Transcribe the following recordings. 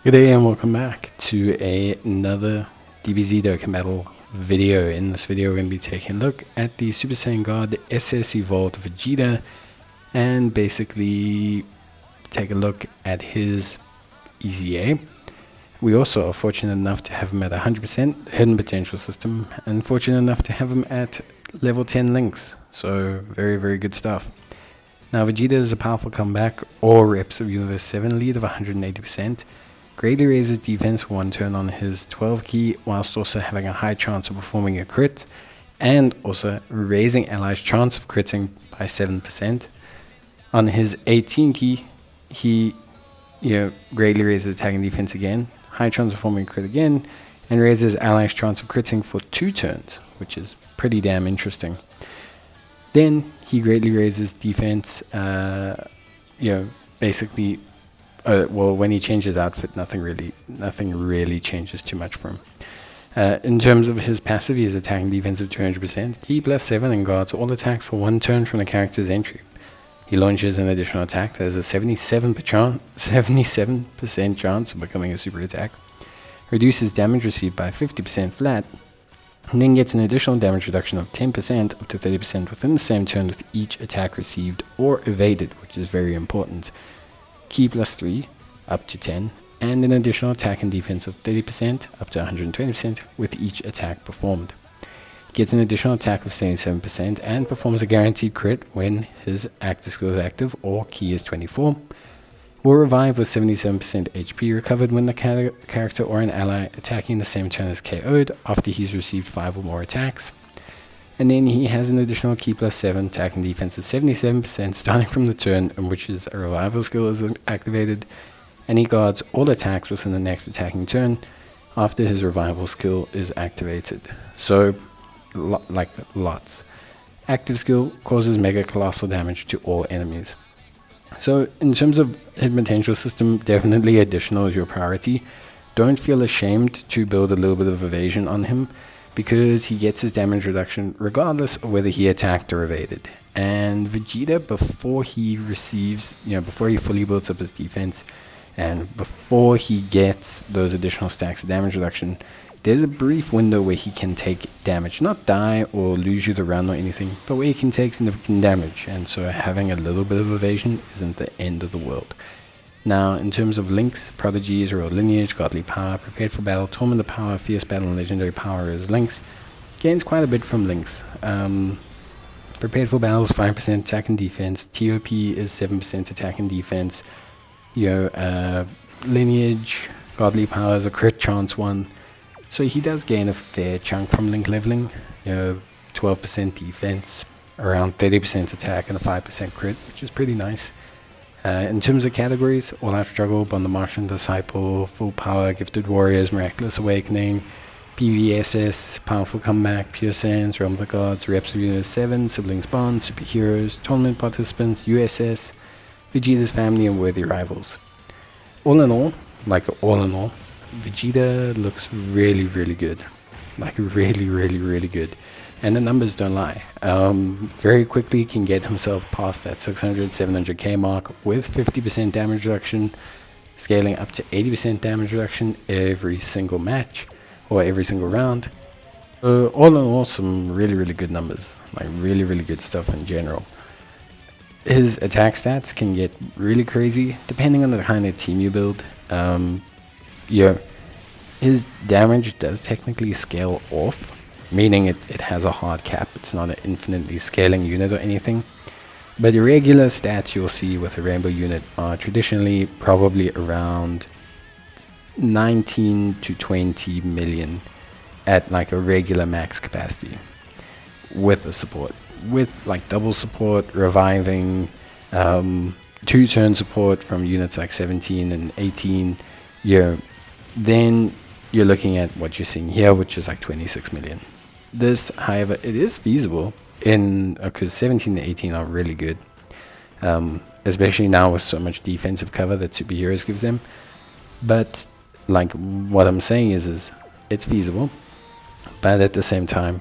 Good day and welcome back to another DBZ Dokkan battle video. In this video we're going to be taking a look at the Super Saiyan God SS Evolved Vegeta and basically take a look at his EZA. We also are fortunate enough to have him at 100% hidden potential system and fortunate enough to have him at level 10 links. So very good stuff. Now Vegeta is a powerful comeback or reps of Universe 7 lead of 180%. Greatly raises defense for one turn on his 12 key, whilst also having a high chance of performing a crit, and also raising allies' chance of critting by 7%. On his 18 key, he greatly raises attack and defense again, high chance of performing a crit again, and raises allies' chance of critting for 2 turns, which is pretty damn interesting. Then he greatly raises defense, basically. Well, when he changes outfit, nothing really changes too much for him. In terms of his passive, he is attacking defense of 200%. He plus 7 and guards all attacks for 1 turn from the character's entry. He launches an additional attack that has a 77% chance of becoming a super attack. Reduces damage received by 50% flat. And then gets an additional damage reduction of 10% up to 30% within the same turn with each attack received or evaded, which is very important. Key plus 3 up to 10, and an additional attack and defense of 30% up to 120% with each attack performed. Gets an additional attack of 77% and performs a guaranteed crit when his active skill is active or key is 24. Will revive with 77% HP recovered when the character or an ally attacking the same turn is KO'd after he's received 5 or more attacks. And then he has an additional key plus 7 attack and defense of 77% starting from the turn in which his revival skill is activated, and he guards all attacks within the next attacking turn after his revival skill is activated. So, lots. Active skill causes mega colossal damage to all enemies. So, in terms of hidden potential system, definitely additional is your priority. Don't feel ashamed to build a little bit of evasion on him, because he gets his damage reduction regardless of whether he attacked or evaded. And Vegeta, before he receives, before he fully builds up his defense, and before he gets those additional stacks of damage reduction, there's a brief window where he can take damage, not die or lose you the run or anything, but where he can take significant damage, and so having a little bit of evasion isn't the end of the world. Now, in terms of links, prodigies, royal lineage, godly power, prepared for battle, torment of power, fierce battle, and legendary power is links. Gains quite a bit from links. Prepared for battle is 5% attack and defense. TOP is 7% attack and defense. Lineage, godly power is a crit chance one. So he does gain a fair chunk from link leveling. 12% defense, around 30% attack, and a 5% crit, which is pretty nice. In terms of categories, All Out Struggle, Bond the Martian Disciple, Full Power, Gifted Warriors, Miraculous Awakening, PVSS, Powerful Comeback, Pure Sands, Realm of the Gods, Reps of Universe 7, Siblings Bond, Superheroes, Tournament Participants, USS, Vegeta's Family, and Worthy Rivals. All in all, Vegeta looks really good. Really good. And the numbers don't lie. Very quickly can get himself past that 600, 700k mark with 50% damage reduction, scaling up to 80% damage reduction every single match, or every single round. All in all, some really good numbers. Really good stuff in general. His attack stats can get really crazy, depending on the kind of team you build. His damage does technically scale off, meaning it has a hard cap. It's not an infinitely scaling unit or anything. But the regular stats you'll see with a rainbow unit are traditionally probably around 19 to 20 million at a regular max capacity with the support. With double support, reviving, 2-turn support from units like 17 and 18, then you're looking at what you're seeing here, which is 26 million. This, however, it is feasible because 17 and 18 are really good, especially now with so much defensive cover that superheroes gives them. But what I'm saying is it's feasible, but at the same time,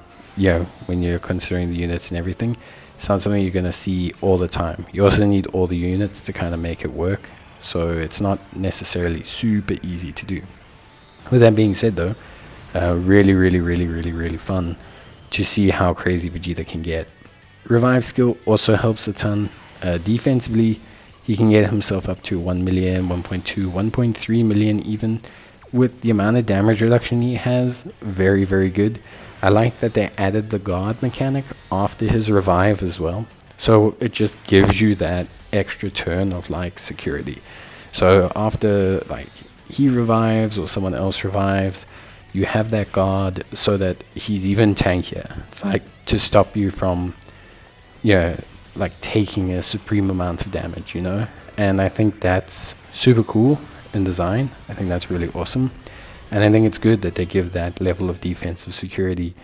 when you're considering the units and everything, it's not something you're going to see all the time. You also need all the units to kind of make it work. so it's not necessarily super easy to do. With that being said though, really fun to see how crazy Vegeta can get. Revive skill also helps a ton. Defensively, he can get himself up to 1 million, 1.2, 1.3 million even. With the amount of damage reduction he has, very good. I like that they added the guard mechanic after his revive as well. So it just gives you that extra turn of like security. So after like he revives or someone else revives, you have that guard so that he's even tankier. It's like to stop you from, like taking a supreme amount of damage, And I think that's super cool in design. I think that's really awesome. And I think it's good that they give that level of defensive security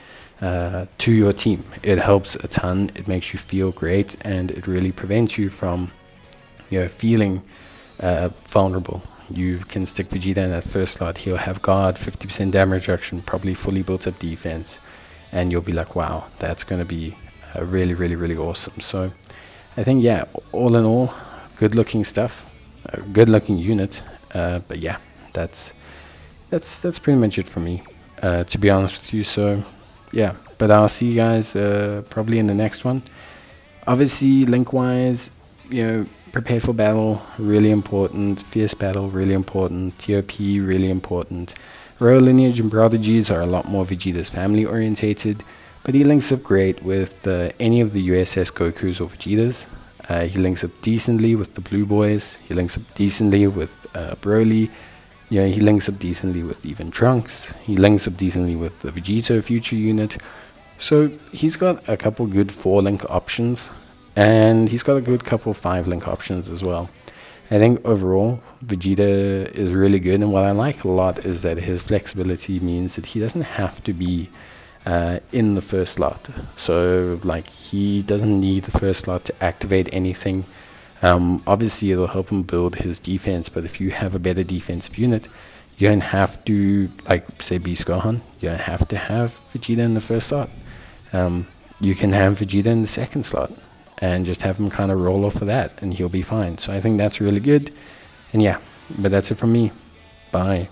to your team. It helps a ton. It makes you feel great, and it really prevents you from feeling vulnerable. You can stick Vegeta in that first slot. He'll have guard, 50% damage reduction, probably fully built up defense, and you'll be like, wow, that's going to be really awesome. So I think, all in all, good looking stuff, good looking unit. But yeah, that's pretty much it for me, to be honest with you. So yeah, but I'll see you guys probably in the next one. Obviously, link wise, prepare for battle, really important. Fierce battle, really important. TOP, really important. Royal lineage and prodigies are a lot more Vegeta's family orientated, but he links up great with any of the USS Gokus or Vegetas. He links up decently with the Blue Boys. He links up decently with Broly. He links up decently with even Trunks. He links up decently with the Vegeta future unit. So he's got a couple good 4-link options, and he's got a good couple 5-link options as well. I think overall, Vegeta is really good, and what I like a lot is that his flexibility means that he doesn't have to be in the first slot. So like he doesn't need the first slot to activate anything. Obviously it'll help him build his defense, but if you have a better defensive unit, you don't have to, like say Beast Gohan, you don't have to have Vegeta in the first slot. You can have Vegeta in the second slot and just have him kind of roll off of that, and he'll be fine. So I think that's really good. And yeah, but that's it from me. Bye.